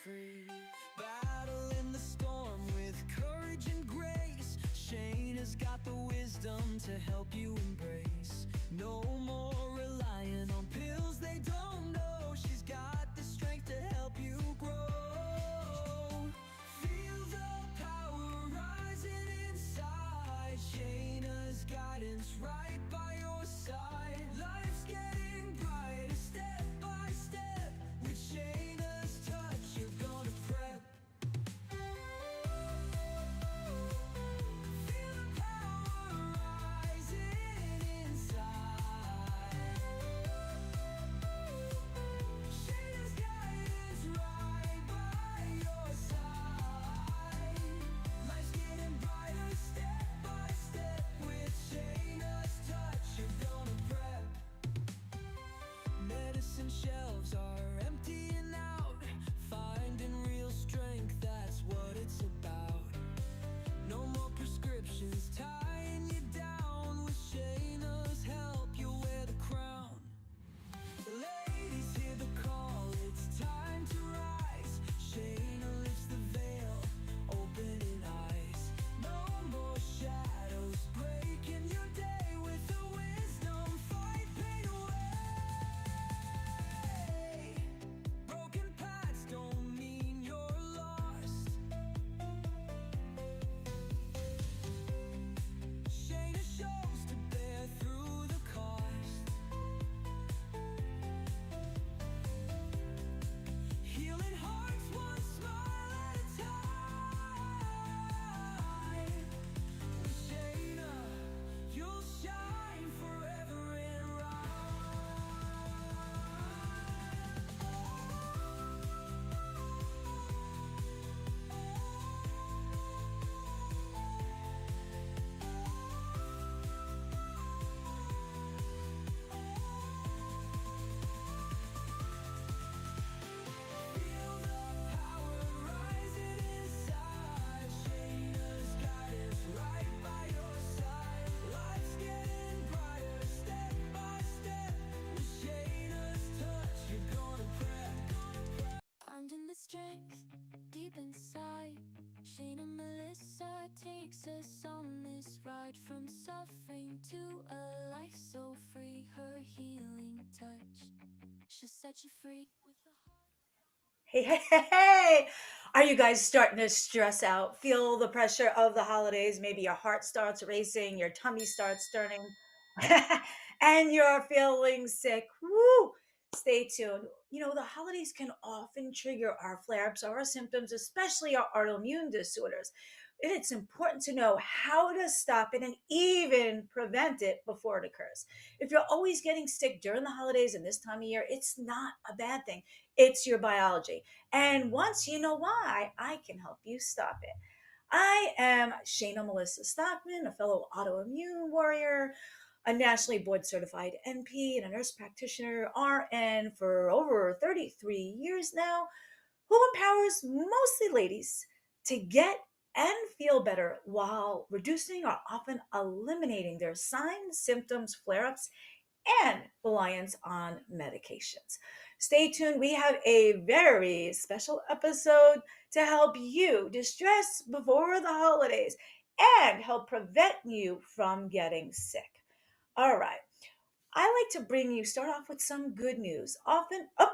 free. Battle in the storm with courage and grace. Shayna's got the wisdom to help you embrace. No more relying on pills they don't know. She's got the strength to help you grow. Feel the power rising inside. Shayna's guidance right by your side. Life's getting brighter step by step. With Shayna's touch, you're gonna prep. Feel the power rising inside. Shayna's guidance right by your side. Life's getting brighter step by step. With Shayna's touch, you're gonna prep. Medicine shelves are emptying out. Finding real strength, that's what it's about. No more prescriptions tying you down. With Shayna's help, you'll wear the crown. Ladies, hear the call, it's time to rise. Shayna lifts the veil, opening eyes. No more shadows breaking your day. With her wisdom, fight pain away. Broken paths don't mean you're lost. Shayna shows to bear through the cost. Healing hearts one smile at a time. With Shayna, you'll shine forever and feel the power rising inside. Shayna's guidance right by your side. Life's getting brighter step by step. With Shayna's touch, you're gonna prep. Finding the strength deep inside. Shayna Melissa takes us on this ride from suffering to a life so free. Her healing touch she'll set you free with the heart. Hey, hey, hey, hey! Are you guys starting to stress out? Feel the pressure of the holidays? Maybe your heart starts racing, your tummy starts turning, and you're feeling sick. Woo! Stay tuned. The holidays can often trigger our flare ups or our symptoms, especially our autoimmune disorders. And it's important to know how to stop it and even prevent it before it occurs. If you're always getting sick during the holidays and this time of year, it's not a bad thing. It's your biology. And once you know why, I can help you stop it. I am Shayna Melissa Stockman, a fellow autoimmune warrior, a nationally board certified NP, and a nurse practitioner RN for over 33 years now, who empowers mostly ladies to get and feel better while reducing or often eliminating their signs, symptoms, flare ups, and reliance on medications. Stay tuned. We have a very special episode to help you distress before the holidays and help prevent you from getting sick. All right. I like to start off with some good news.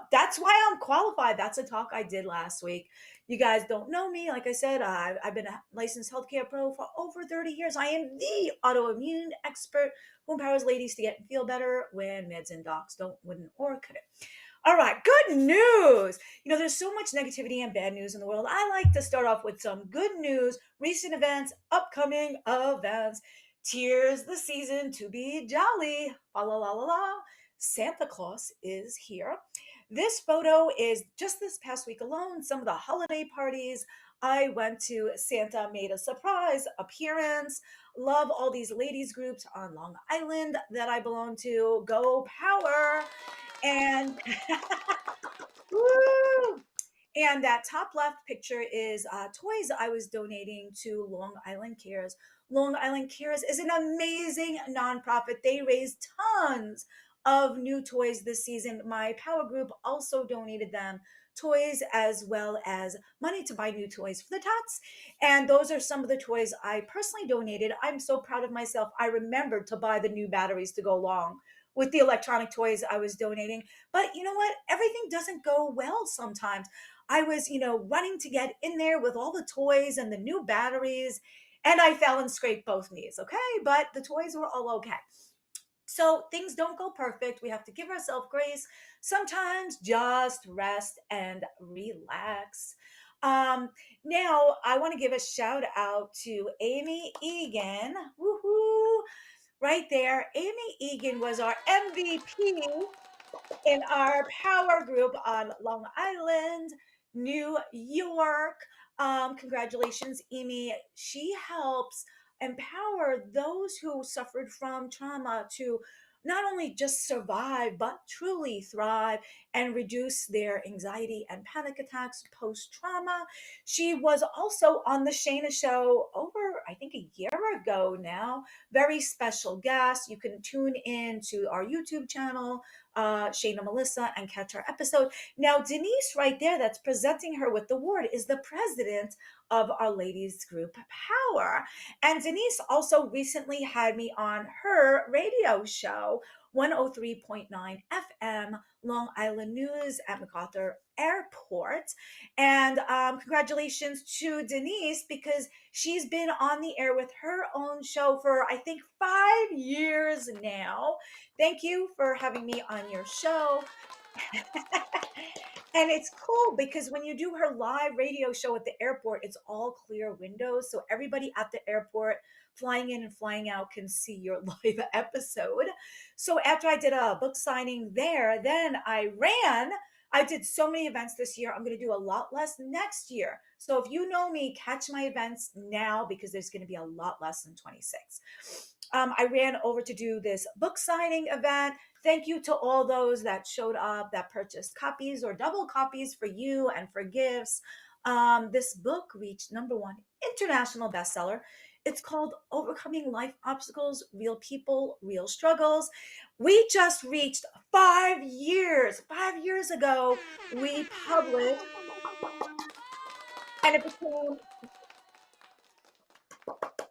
That's why I'm qualified. That's a talk I did last week. You guys don't know me. Like I said, I've been a licensed healthcare pro for over 30 years. I am the autoimmune expert who empowers ladies to get and feel better when meds and docs wouldn't, or couldn't. All right, good news. There's so much negativity and bad news in the world. I like to start off with some good news, recent events, upcoming events. Tears the season to be jolly. Fa la la la la. Santa Claus is here. This photo is just this past week alone. Some of the holiday parties I went to, Santa made a surprise appearance. Love all these ladies groups on Long Island that I belong to. Go Power. And woo! And that top left picture is toys I was donating to Long Island Cares. Long Island Cares is an amazing nonprofit. They raise tons of new toys this season. My power group also donated them toys as well as money to buy new toys for the tots. And those are some of the toys I personally donated. I'm so proud of myself. I remembered to buy the new batteries to go along with the electronic toys I was donating. But you know what? Everything doesn't go well sometimes. I was, running to get in there with all the toys and the new batteries, and I fell and scraped both knees. Okay. But the toys were all okay. So things don't go perfect. We have to give ourselves grace. Sometimes just rest and relax. Um, Now, I want to give a shout out to Amy Egan. Woohoo! Right there. Amy Egan was our MVP in our power group on Long Island, New York. Congratulations, Amy. She helps empower those who suffered from trauma to not only just survive, but truly thrive and reduce their anxiety and panic attacks post trauma. She was also on the Shayna Show over, I think, a year ago now. Very special guest. You can tune in to our YouTube channel, Shayna Melissa, and catch our episode. Now, Denise, right there, that's presenting her with the award, is the president of our ladies group Power. And Denise also recently had me on her radio show, 103.9 FM, Long Island News at MacArthur Airport. And congratulations to Denise, because she's been on the air with her own show for, I think, 5 years now. Thank you for having me on your show. And it's cool because when you do her live radio show at the airport, it's all clear windows. So everybody at the airport flying in and flying out can see your live episode. So after I did a book signing there, then I ran. I did so many events this year. I'm going to do a lot less next year. So if you know me, catch my events now, because there's going to be a lot less in 26. I ran over to do this book signing event. Thank you to all those that showed up, that purchased copies or double copies for you and for gifts. This book reached #1 international bestseller. It's called Overcoming Life Obstacles, Real People, Real Struggles. We just reached 5 years. 5 years ago, we published, and it became,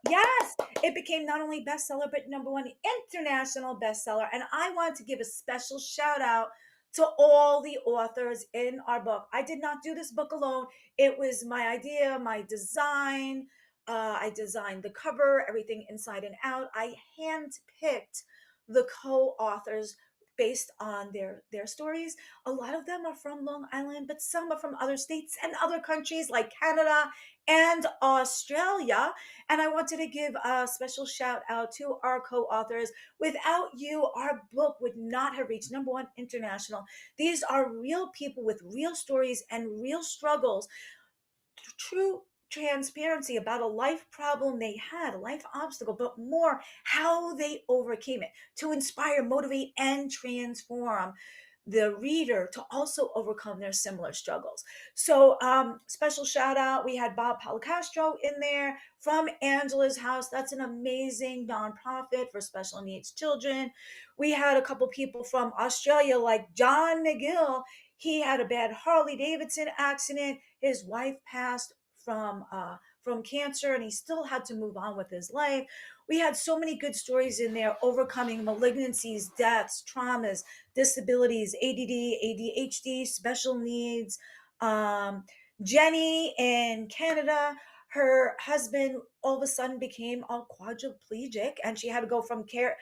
yes, it became not only bestseller, but #1 international bestseller. And I want to give a special shout out to all the authors in our book. I did not do this book alone. It was my idea, my design. I designed the cover, everything inside and out. I handpicked the co-authors based on their stories. A lot of them are from Long Island, but some are from other states and other countries like Canada and Australia. And I wanted to give a special shout out to our co-authors. Without you, our book would not have reached #1 international. These are real people with real stories and real struggles, true transparency about a life problem they had, a life obstacle, but more how they overcame it, to inspire, motivate, and transform the reader to also overcome their similar struggles. So, special shout out. We had Bob Palacastro in there from Angela's House. That's an amazing nonprofit for special needs children. We had a couple people from Australia, like John McGill. He had a bad Harley Davidson accident. His wife passed from cancer, and he still had to move on with his life. We had so many good stories in there, overcoming malignancies, deaths, traumas, disabilities, ADD, ADHD, special needs. Um, Jenny in Canada, her husband all of a sudden became a quadriplegic, and she had to go from care.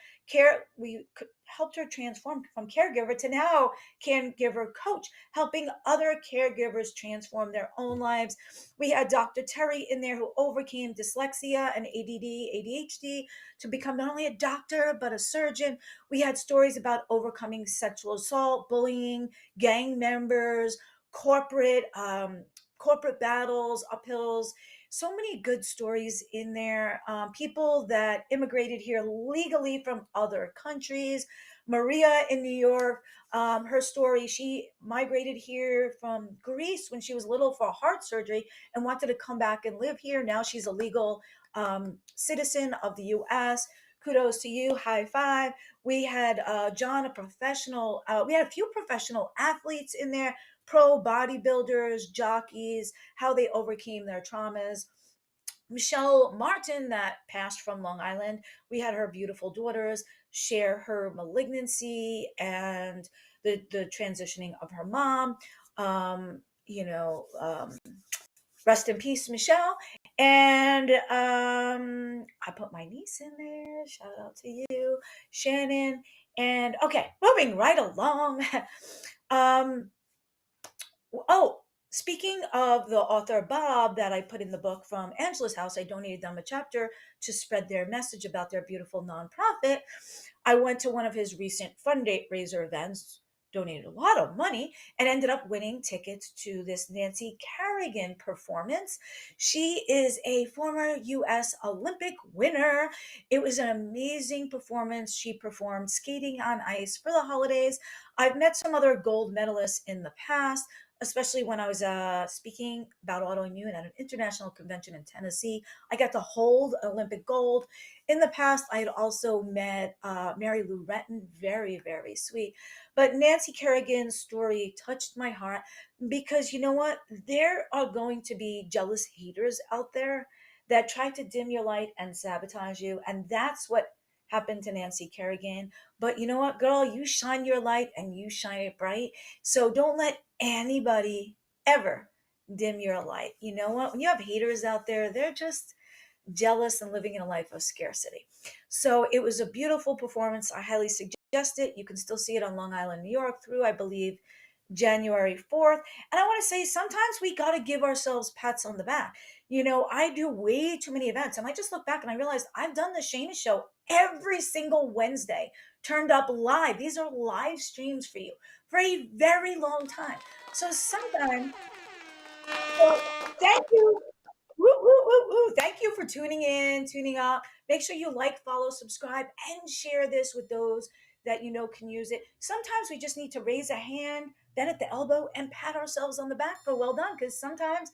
We helped her transform from caregiver to now caregiver coach, helping other caregivers transform their own lives. We had Dr. Terry in there, who overcame dyslexia and ADD, ADHD, to become not only a doctor, but a surgeon. We had stories about overcoming sexual assault, bullying, gang members, corporate battles, uphills. So many good stories in there. People that immigrated here legally from other countries. Maria in New York, her story, she migrated here from Greece when she was little for heart surgery and wanted to come back and live here. Now she's a legal citizen of the US. Kudos to you. High five. We had John, a professional. We had a few professional athletes in there, pro bodybuilders, jockeys, how they overcame their traumas. Michelle Martin, that passed from Long Island, we had her beautiful daughters share her malignancy and the transitioning of her mom. You know, rest in peace, Michelle. And I put my niece in there. Shout out to you, Shannon. And okay, moving right along. um, Oh, speaking of the author Bob that I put in the book from Angela's house, I donated them a chapter to spread their message about their beautiful nonprofit. I went to one of his recent fundraiser events, donated a lot of money, and ended up winning tickets to this Nancy Kerrigan performance. She is a former US Olympic winner. It was an amazing performance. She performed skating on ice for the holidays. I've met some other gold medalists in the past, especially when I was speaking about autoimmune at an international convention in Tennessee. I got to hold Olympic gold. In the past, I had also met Mary Lou Retton, very, very sweet. But Nancy Kerrigan's story touched my heart because you know what? There are going to be jealous haters out there that try to dim your light and sabotage you. And that's what happened to Nancy Kerrigan. But you know what, girl? You shine your light and you shine it bright. So don't let anybody ever dim your light. You know what? When you have haters out there, they're just jealous and living in a life of scarcity. So it was a beautiful performance. I highly suggest it. You can still see it on Long Island, New York through, I believe, January 4th. And I want to say sometimes we got to give ourselves pats on the back. You know, I do way too many events. And I just look back and I realized I've done the Shayna Show every single Wednesday, turned up live. These are live streams for you for a very long time. So sometimes, so thank you. Woo, woo, woo, woo. Thank you for tuning in, tuning up. Make sure you like, follow, subscribe, and share this with those that you know can use it. Sometimes we just need to raise a hand, bend at the elbow, and pat ourselves on the back for well done, because sometimes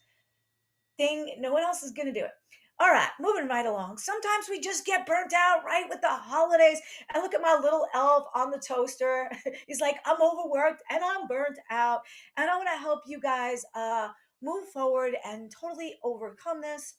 no one else is going to do it. All right, moving right along. Sometimes we just get burnt out, right, with the holidays. And look at my little elf on the toaster. He's like, I'm overworked and I'm burnt out. And I want to help you guys move forward and totally overcome this.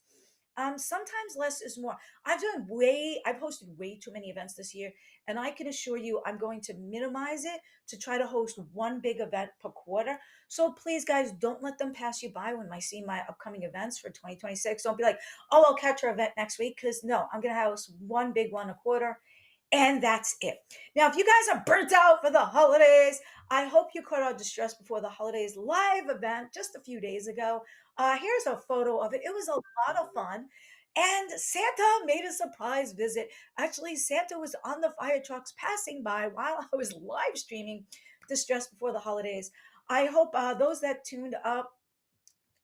Sometimes less is more. I've hosted way too many events this year, and I can assure you I'm going to minimize it to try to host one big event per quarter. So please, guys, don't let them pass you by when I see my upcoming events for 2026. Don't be like, oh, I'll catch your event next week, because no, I'm going to host one big one a quarter. And that's it. Now, if you guys are burnt out for the holidays, I hope you caught our Distress Before the Holidays live event just a few days ago. Here's a photo of it. It was a lot of fun. And Santa made a surprise visit. Actually, Santa was on the fire trucks passing by while I was live streaming Distress Before the Holidays. I hope those that tuned up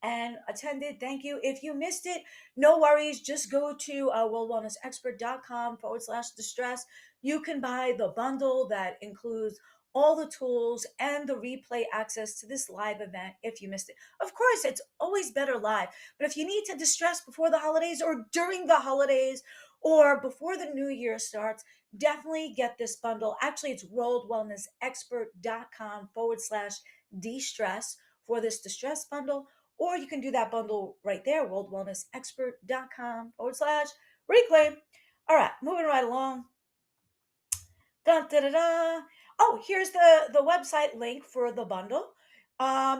and attended, thank you. If you missed it, no worries. Just go to worldwellnessexpert.com/distress. You can buy the bundle that includes all the tools and the replay access to this live event if you missed it. Of course, it's always better live, but if you need to distress before the holidays or during the holidays or before the new year starts, definitely get this bundle. Actually, it's worldwellnessexpert.com/de-stress for this distress bundle, or you can do that bundle right there, worldwellnessexpert.com/reclaim. All right, moving right along. Dun, da, da, da. Oh, here's the website link for the bundle.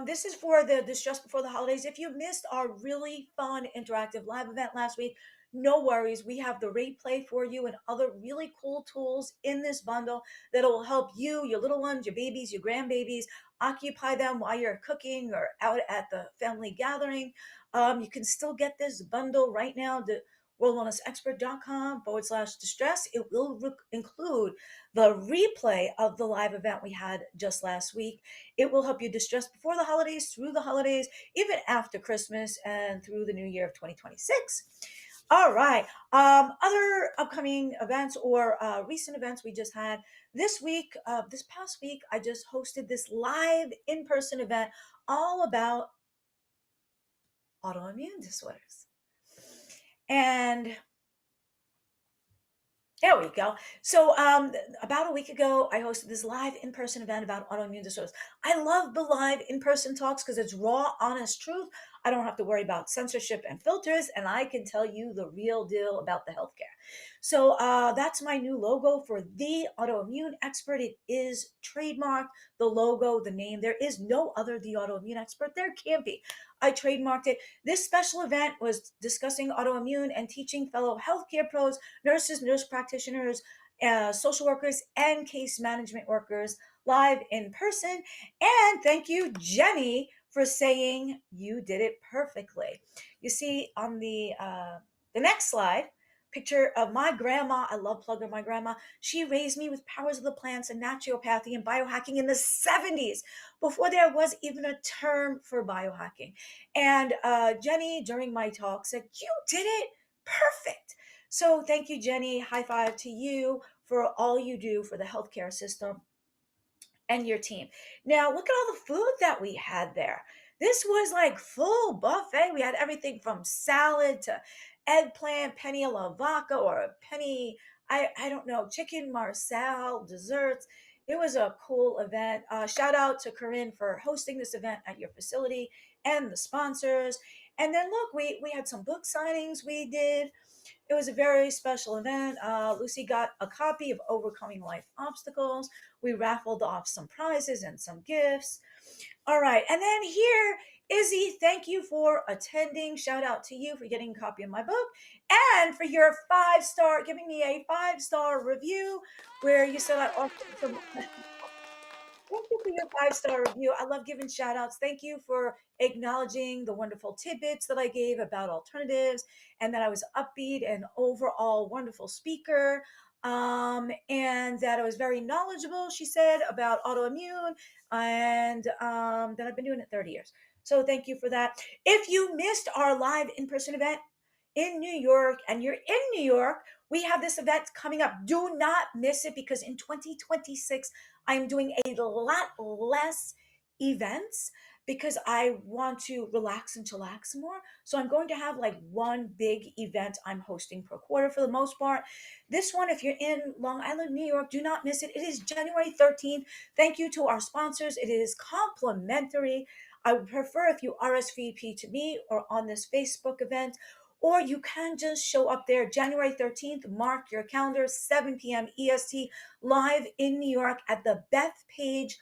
This is for the Distress Before the Holidays. If you missed our really fun interactive live event last week, no worries. We have the replay for you and other really cool tools in this bundle that will help you, your little ones, your babies, your grandbabies, occupy them while you're cooking or out at the family gathering. You can still get this bundle right now. The worldwellnessexpert.com/distress. It will include the replay of the live event we had just last week. It will help you distress before the holidays, through the holidays, even after Christmas, and through the new year of 2026. All right. Other upcoming events or recent events we just had this week, this past week, I just hosted this live in-person event all about autoimmune disorders. And There we go. So, about a week ago, I hosted this live in-person event about autoimmune disorders. I love the live in-person talks because it's raw, honest truth. I don't have to worry about censorship and filters, and I can tell you the real deal about the healthcare. So, that's my new logo for the autoimmune expert. It is trademarked, the logo, the name. There is no other the autoimmune expert. There can't be. I trademarked it. This special event was discussing autoimmune and teaching fellow healthcare pros, nurses, nurse practitioners, social workers, and case management workers live in person. And thank you, Jenny, for saying you did it perfectly. You see on the next slide, picture of my grandma. I love plugging my grandma. She raised me with powers of the plants and naturopathy and biohacking in the 70s, before there was even a term for biohacking. And Jenny, during my talk, said, "You did it perfect." So thank you, Jenny. High five to you for all you do for the healthcare system and your team. Now, look at all the food that we had there. This was like full buffet. We had everything from salad to eggplant, penny alla vodka, or a penny, I don't know, chicken marsala, desserts. It was a cool event. Shout out to Corinne for hosting this event at your facility and the sponsors. And then look, we had some book signings we did. It was a very special event. Lucy got a copy of Overcoming Life Obstacles. We raffled off some prizes and some gifts. All right. And then here, Izzy, thank you for attending. Shout out to you for getting a copy of my book and for your 5-star, giving me a 5-star review where you said I offered some. Thank you for your 5-star review. I love giving shout outs. Thank you for acknowledging the wonderful tidbits that I gave about alternatives and that I was upbeat and overall wonderful speaker. And that I was very knowledgeable, she said, about autoimmune, and that I've been doing it 30 years. So thank you for that. If you missed our live in person event in New York and you're in New York, we have this event coming up. Do not miss it because in 2026, I'm doing a lot less events because I want to relax and chillax more. So I'm going to have like one big event I'm hosting per quarter for the most part. This one, if you're in Long Island, New York, do not miss it. It is January 13th. Thank you to our sponsors. It is complimentary. I would prefer if you RSVP to me or on this Facebook event, or you can just show up there January 13th. Mark your calendar, 7 p.m. EST, live in New York at the Bethpage,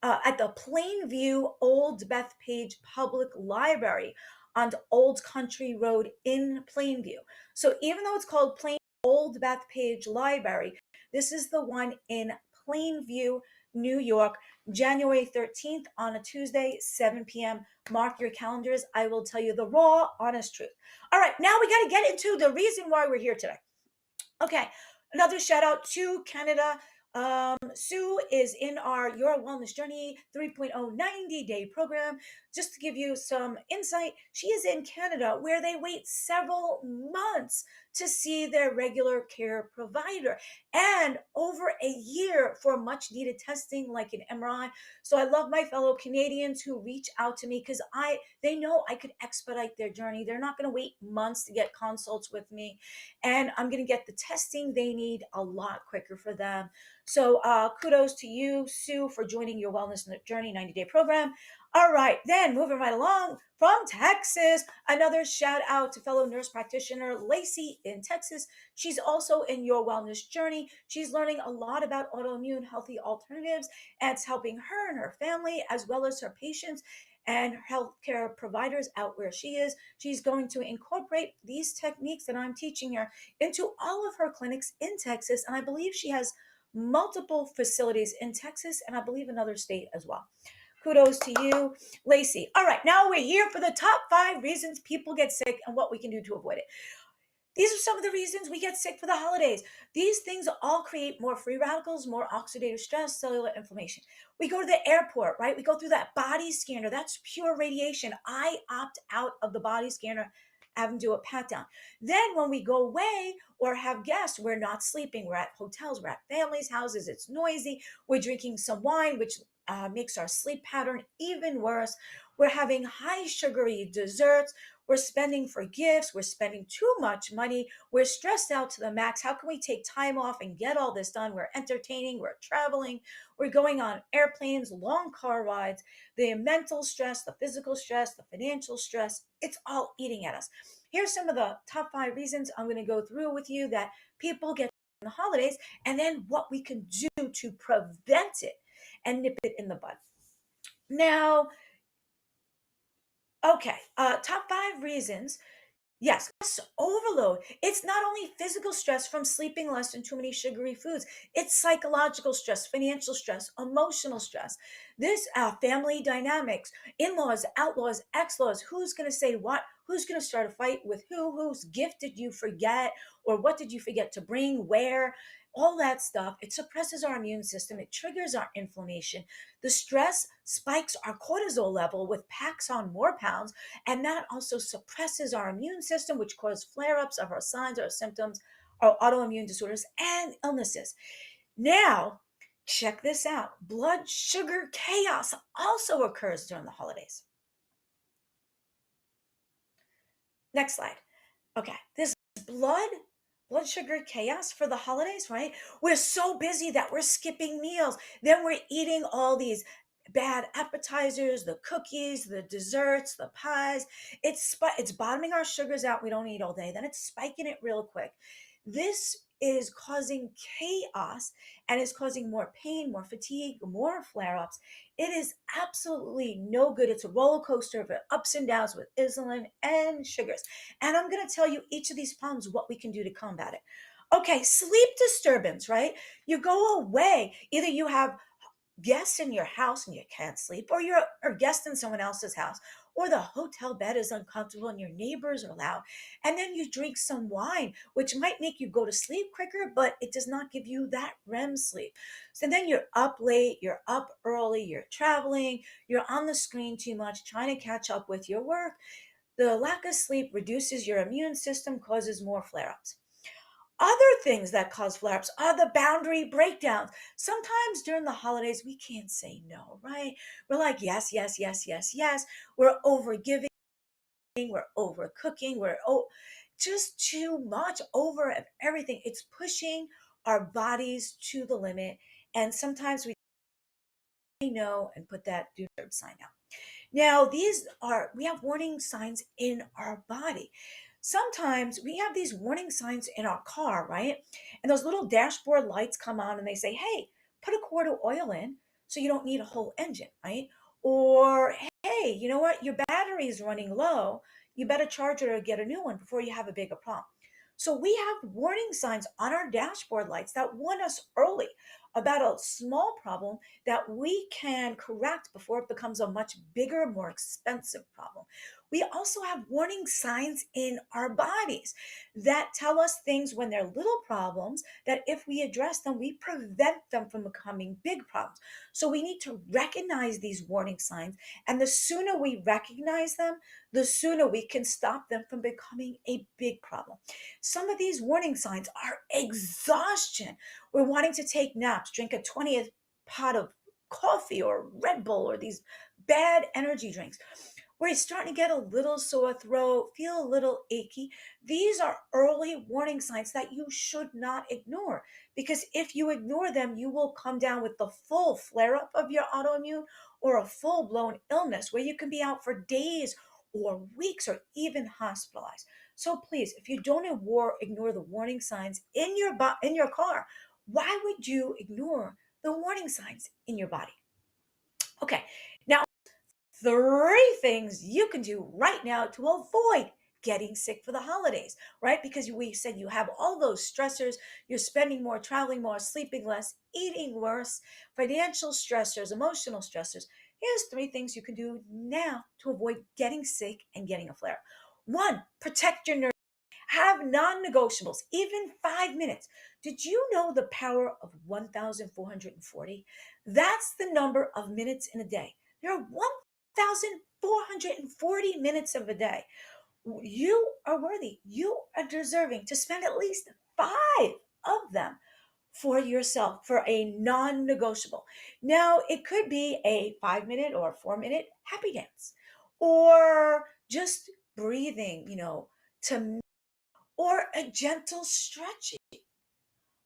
at the Plainview Old Bethpage Public Library on Old Country Road in Plainview. So even though it's called Old Bethpage Library, this is the one in Plainview, New York, January 13th on a Tuesday, 7 p.m. Mark your calendars. I will tell you the raw, honest truth. All right, now we got to get into the reason why we're here today. Okay, another shout out to Canada. Sue is in our Your Wellness Journey 3.0 90-day program. Just to give you some insight, she is in Canada where they wait several months to see their regular care provider and over a year for much needed testing like an MRI. So I love my fellow Canadians who reach out to me because they know I could expedite their journey. They're not going to wait months to get consults with me, and I'm going to get the testing they need a lot quicker for them. So kudos to you, Sue, for joining Your Wellness Journey 90-day program. All right, then moving right along from Texas, another shout out to fellow nurse practitioner Lacey in Texas. She's also in Your Wellness Journey. She's learning a lot about autoimmune healthy alternatives, and it's helping her and her family as well as her patients and healthcare providers out where she is. She's going to incorporate these techniques that I'm teaching her into all of her clinics in Texas. And I believe she has multiple facilities in Texas and I believe another state as well. Kudos to you, Lacey. All right, now we're here for the top 5 reasons people get sick and what we can do to avoid it. These are some of the reasons we get sick for the holidays. These things all create more free radicals, more oxidative stress, cellular inflammation. We go to the airport, right? We go through that body scanner. That's pure radiation. I opt out of the body scanner, have them do a pat down. Then when we go away or have guests, we're not sleeping. We're at hotels, we're at families' houses. It's noisy. We're drinking some wine, which makes our sleep pattern even worse. We're having high sugary desserts. We're spending for gifts. We're spending too much money. We're stressed out to the max. How can we take time off and get all this done? We're entertaining. We're traveling. We're going on airplanes, long car rides. The mental stress, the physical stress, the financial stress, it's all eating at us. Here's some of the top 5 reasons I'm going to go through with you that people get in the holidays, and then what we can do to prevent it and nip it in the bud. Now, okay, top 5 reasons. Yes, stress overload. It's not only physical stress from sleeping less and too many sugary foods. It's psychological stress, financial stress, emotional stress. This family dynamics, in-laws, outlaws, ex-laws. Who's going to say what? Who's going to start a fight with who? Whose gift did you forget? Or what did you forget to bring? Where? All that stuff. It suppresses our immune system. It triggers our inflammation. The stress spikes our cortisol level, with packs on more pounds, and that also suppresses our immune system, which causes flare ups of our signs, our symptoms, our autoimmune disorders, and illnesses. Now, check this out, blood sugar chaos also occurs during the holidays. Next slide. Okay, this blood blood sugar chaos for the holidays, right? We're so busy that we're skipping meals. Then we're eating all these bad appetizers, the cookies, the desserts, the pies. It's bottoming our sugars out. We don't eat all day. Then it's spiking it real quick. This is causing chaos and is causing more pain, more fatigue, more flare-ups. It is absolutely no good. It's a roller coaster of ups and downs with insulin and sugars. And I'm going to tell you each of these problems, what we can do to combat it. Okay, sleep disturbance, right? You go away. Either you have guests in your house and you can't sleep, or you're a guest in someone else's house, or the hotel bed is uncomfortable and your neighbors are loud. And then you drink some wine, which might make you go to sleep quicker, but it does not give you that REM sleep. So then you're up late, you're up early, you're traveling, you're on the screen too much, trying to catch up with your work. The lack of sleep reduces your immune system, causes more flare ups. Other things that cause flare ups are the boundary breakdowns. Sometimes during the holidays, we can't say no, right? We're like, yes, yes, yes, yes, yes. We're over giving, we're over cooking, just too much over everything. It's pushing our bodies to the limit. And sometimes we say no and put that do not disturb sign out. Now, we have warning signs in our body. Sometimes we have these warning signs in our car, right? And those little dashboard lights come on and they say, hey, put a quart of oil in so you don't need a whole engine, right? Or, hey, you know what? Your battery is running low. You better charge it or get a new one before you have a bigger problem. So we have warning signs on our dashboard lights that warn us early about a small problem that we can correct before it becomes a much bigger, more expensive problem. We also have warning signs in our bodies that tell us things when they're little problems, that if we address them, we prevent them from becoming big problems. So we need to recognize these warning signs. And the sooner we recognize them, the sooner we can stop them from becoming a big problem. Some of these warning signs are exhaustion. We're wanting to take naps, drink a 20th pot of coffee or Red Bull or these bad energy drinks. We're starting to get a little sore throat, feel a little achy. These are early warning signs that you should not ignore, because if you ignore them, you will come down with the full flare up of your autoimmune or a full blown illness where you can be out for days or weeks or even hospitalized. So please, if you don't ignore the warning signs in your car, why would you ignore the warning signs in your body? Okay, now 3 things you can do right now to avoid getting sick for the holidays, right? Because we said you have all those stressors, you're spending more, traveling more, sleeping less, eating worse, financial stressors, emotional stressors. Here's 3 things you can do now to avoid getting sick and getting a flare. 1, protect your nerves. Have non negotiables, even 5 minutes. Did you know the power of 1,440? That's the number of minutes in a day. There are 1,440 minutes of a day. You are worthy. You are deserving to spend at least 5 of them for yourself, for a non negotiable. Now, it could be a 5 minute or 4 minute happy dance, or just breathing, to or a gentle stretching,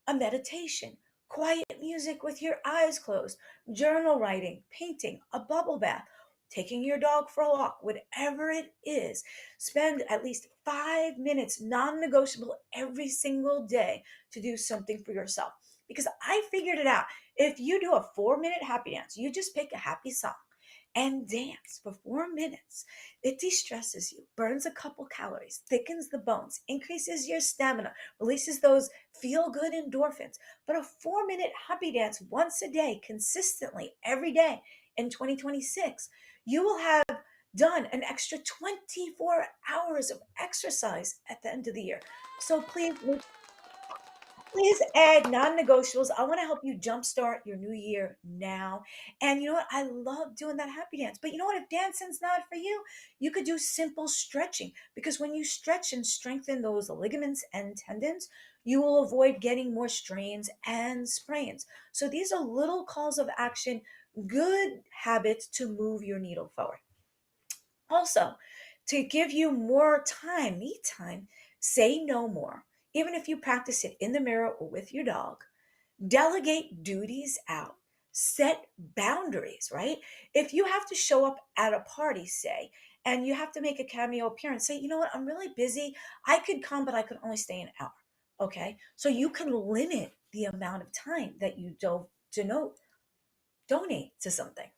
a meditation, quiet music with your eyes closed, journal writing, painting, a bubble bath, taking your dog for a walk, whatever it is. Spend at least 5 minutes, non negotiable, every single day to do something for yourself. Because I figured it out. If you do a 4 minute happy dance, you just pick a happy song and dance for 4 minutes. It de stresses you, burns a couple calories, thickens the bones, increases your stamina, releases those feel good endorphins. But a 4 minute happy dance once a day, consistently, every day in 2026, you will have done an extra 24 hours of exercise at the end of the year. So please add non-negotiables. I want to help you jumpstart your new year now. And you know what? I love doing that happy dance. But you know what? If dancing's not for you, you could do simple stretching, because when you stretch and strengthen those ligaments and tendons, you will avoid getting more strains and sprains. So these are little calls of action, good habits to move your needle forward. Also, to give you more time, me time, say no more. Even if you practice it in the mirror or with your dog, delegate duties out, set boundaries, right? If you have to show up at a party, say, and you have to make a cameo appearance, say, you know what, I'm really busy. I could come, but I could only stay an hour. Okay. So you can limit the amount of time that you donate to something.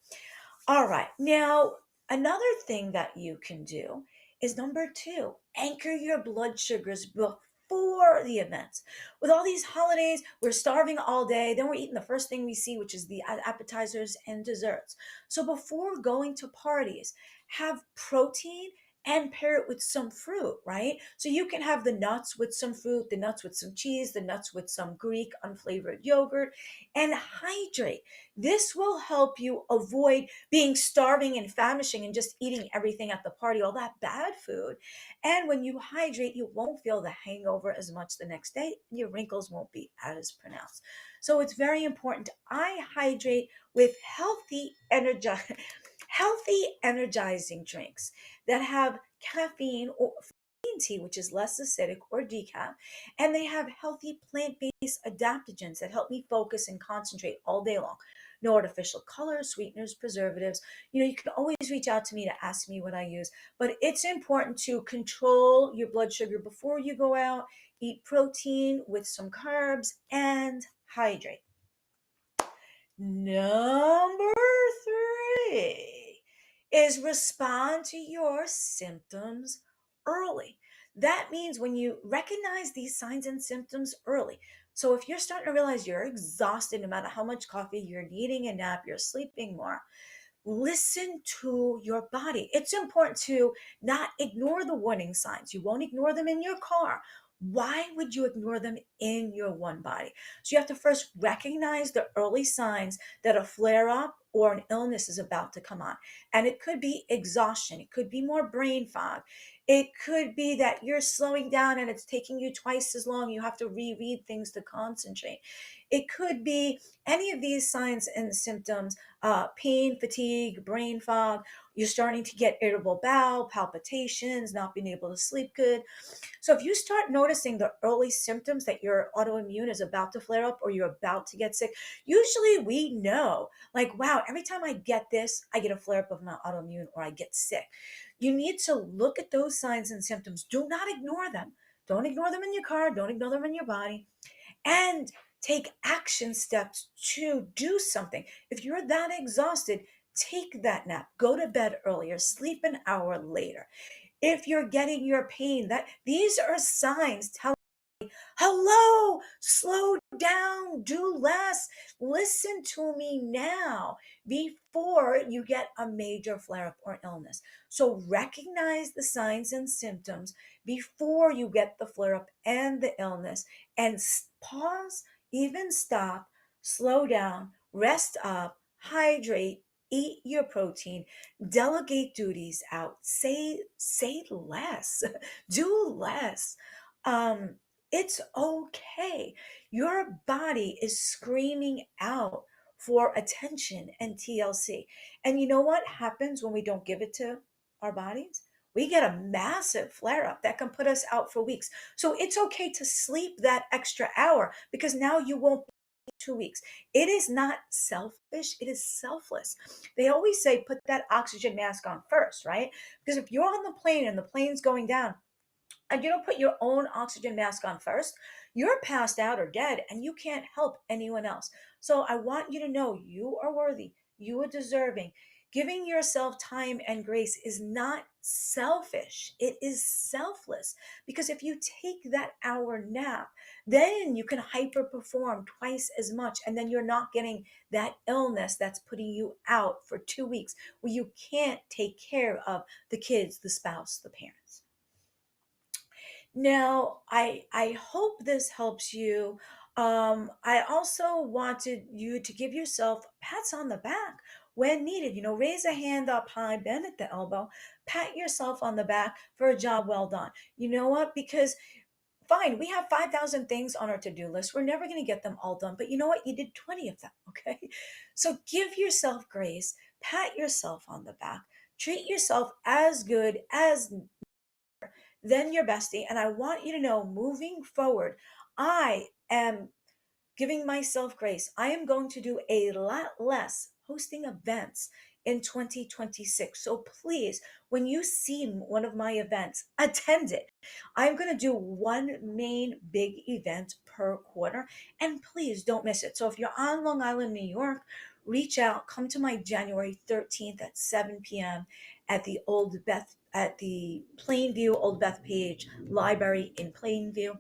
All right. Now, another thing that you can do is number two, anchor your blood sugars before the events. With all these holidays, we're starving all day. Then we're eating the first thing we see, which is the appetizers and desserts. So before going to parties, have protein and pair it with some fruit, right? So you can have the nuts with some fruit, the nuts with some cheese, the nuts with some Greek unflavored yogurt, and hydrate. This will help you avoid being starving and famishing and just eating everything at the party, all that bad food. And when you hydrate, you won't feel the hangover as much the next day. Your wrinkles won't be as pronounced. So it's very important. I hydrate with healthy energizing drinks that have caffeine or green tea, which is less acidic, or decaf, and they have healthy plant-based adaptogens that help me focus and concentrate all day long. No artificial colors, sweeteners, preservatives. You can always reach out to me to ask me what I use, but it's important to control your blood sugar before you go out, eat protein with some carbs, and hydrate. Number three is respond to your symptoms early. That means when you recognize these signs and symptoms early. So if you're starting to realize you're exhausted, no matter how much coffee, you're needing a nap, you're sleeping more, listen to your body. It's important to not ignore the warning signs. You won't ignore them in your car. Why would you ignore them in your one body? So you have to first recognize the early signs that a flare up or an illness is about to come on. And it could be exhaustion, it could be more brain fog, it could be that you're slowing down and it's taking you twice as long. You have to reread things to concentrate. It could be any of these signs and symptoms, pain, fatigue, brain fog. You're starting to get irritable bowel, palpitations, not being able to sleep good. So if you start noticing the early symptoms that your autoimmune is about to flare up or you're about to get sick, usually we know, like, wow, every time I get this, I get a flare up of my autoimmune or I get sick. You need to look at those signs and symptoms. Do not ignore them. Don't ignore them in your car. Don't ignore them in your body. And take action steps to do something. If you're that exhausted, take that nap. Go to bed earlier. Sleep an hour later. If you're getting your pain, that these are signs telling, hello, slow down, do less, listen to me now before you get a major flare up or illness. So recognize the signs and symptoms before you get the flare up and the illness, and pause, even stop, slow down, rest up, hydrate, eat your protein, delegate duties out, say less, do less. um it's okay. Your body is screaming out for attention and TLC. And you know what happens when we don't give it to? our bodies, we get a massive flare up that can put us out for weeks. So it's okay to sleep that extra hour because now you won't be 2 weeks. It is not selfish, it is selfless. They always say put that oxygen mask on first, right? Because if you're on the plane and the plane's going down, and you don't put your own oxygen mask on first, you're passed out or dead and you can't help anyone else. So I want you to know you are worthy, you are deserving. Giving yourself time and grace is not selfish, it is selfless. Because if you take that hour nap, then you can hyper perform twice as much, and then you're not getting that illness that's putting you out for 2 weeks where you can't take care of the kids, the spouse, the parents. Now, I hope this helps you. I also wanted you to give yourself pats on the back when needed. Raise a hand up high, bend at the elbow, pat yourself on the back for a job well done. You know what? Because fine, we have 5,000 things on our to-do list. We're never going to get them all done, but you know what? You did 20 of them, okay? So give yourself grace, pat yourself on the back, treat yourself as good as then your bestie. And I want you to know moving forward, I am giving myself grace. I am going to do a lot less hosting events in 2026. So please, when you see one of my events, attend it. I'm going to do one main big event per quarter, and please don't miss it. So if you're on Long Island, New York, reach out, come to my January 13th at 7 p.m. at the Plainview Old Bethpage Library in Plainview.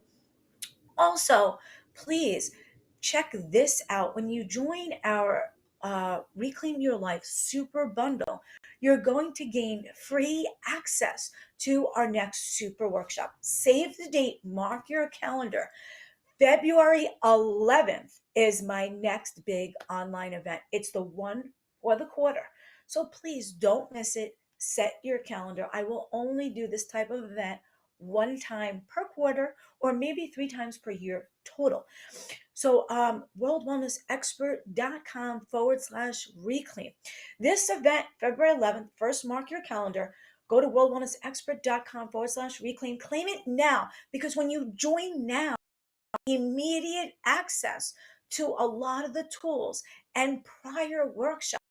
Also, please check this out. When you join our Reclaim Your Life Super Bundle, you're going to gain free access to our next super workshop. Save the date, mark your calendar. February 11th is my next big online event. It's the one for the quarter. So please don't miss it. Set your calendar. I will only do this type of event one time per quarter or maybe 3 times per year total. So, worldwellnessexpert.com/reclaim. This event, February 11th, first mark your calendar. Go to worldwellnessexpert.com/reclaim. Claim it now because when you join now, immediate access to a lot of the tools and prior workshops.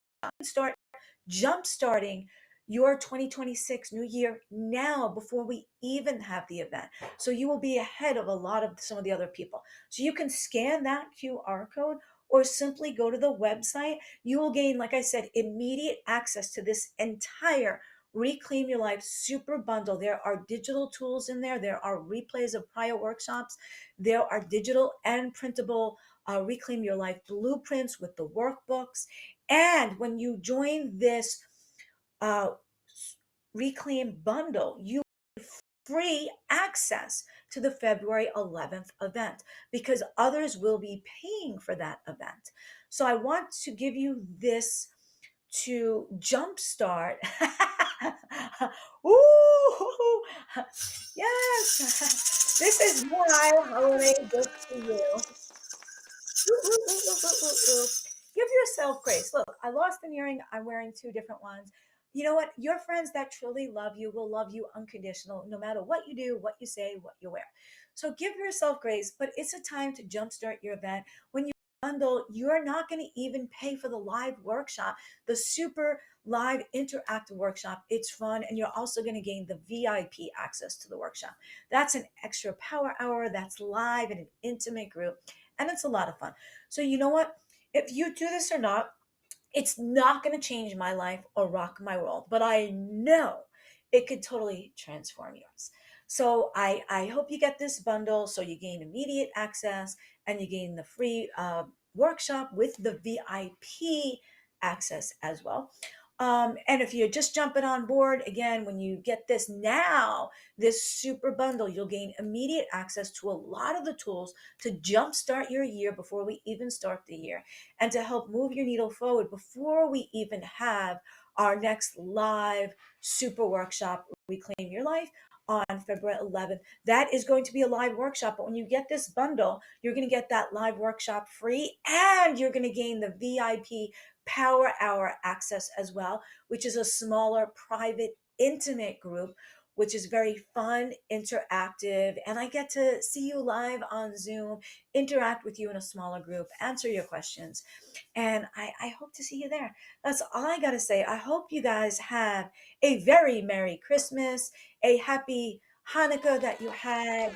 Start jump starting your 2026 new year now before we even have the event. So you will be ahead of a lot of some of the other people. So you can scan that QR code or simply go to the website. You will gain, like I said, immediate access to this entire Reclaim Your Life super bundle. There are digital tools in there. There are replays of prior workshops. There are digital and printable Reclaim Your Life blueprints with the workbooks. And when you join this uh, Reclaim bundle, you free access to the February 11th event because others will be paying for that event. So I want to give you this to jumpstart. Ooh, yes, this is more holiday just for you. Ooh, ooh, ooh, ooh, ooh, ooh. Give yourself grace. Look, I lost an earring. I'm wearing 2 different ones. You know what? Your friends that truly love you will love you unconditional, no matter what you do, what you say, what you wear. So give yourself grace, but it's a time to jumpstart your event. When you bundle, you're not going to even pay for the live workshop, the super live interactive workshop. It's fun, and you're also going to gain the VIP access to the workshop. That's an extra power hour that's live in an intimate group, and it's a lot of fun. So, you know what? If you do this or not, it's not going to change my life or rock my world, but I know it could totally transform yours. So I hope you get this bundle so you gain immediate access and you gain the free workshop with the VIP access as well. And if you're just jumping on board, again, when you get this now, this super bundle, you'll gain immediate access to a lot of the tools to jumpstart your year before we even start the year and to help move your needle forward before we even have our next live super workshop, Reclaim Your Life, on February 11th. That is going to be a live workshop, but when you get this bundle, you're going to get that live workshop free and you're going to gain the VIP Power Hour access as well, which is a smaller private intimate group, which is very fun, interactive, and I get to see you live on Zoom, interact with you in a smaller group, answer your questions. And I hope to see you there. That's all I got to say. I hope you guys have a very Merry Christmas, a happy Hanukkah that you had,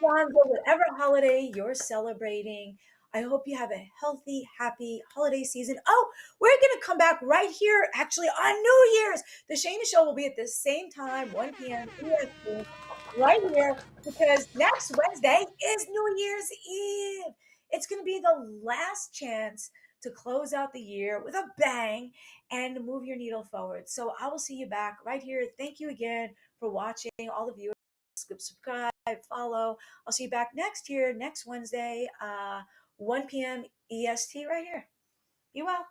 Kwanzaa, whatever holiday you're celebrating. I hope you have a healthy, happy holiday season. Oh, we're going to come back right here, actually, on New Year's. The Shayna Show will be at the same time, 1 p.m. EST, right here, because next Wednesday is New Year's Eve. It's going to be the last chance to close out the year with a bang and move your needle forward. So I will see you back right here. Thank you again for watching, all the viewers. Subscribe, follow. I'll see you back next year, next Wednesday, 1 p.m. EST, right here. Be well.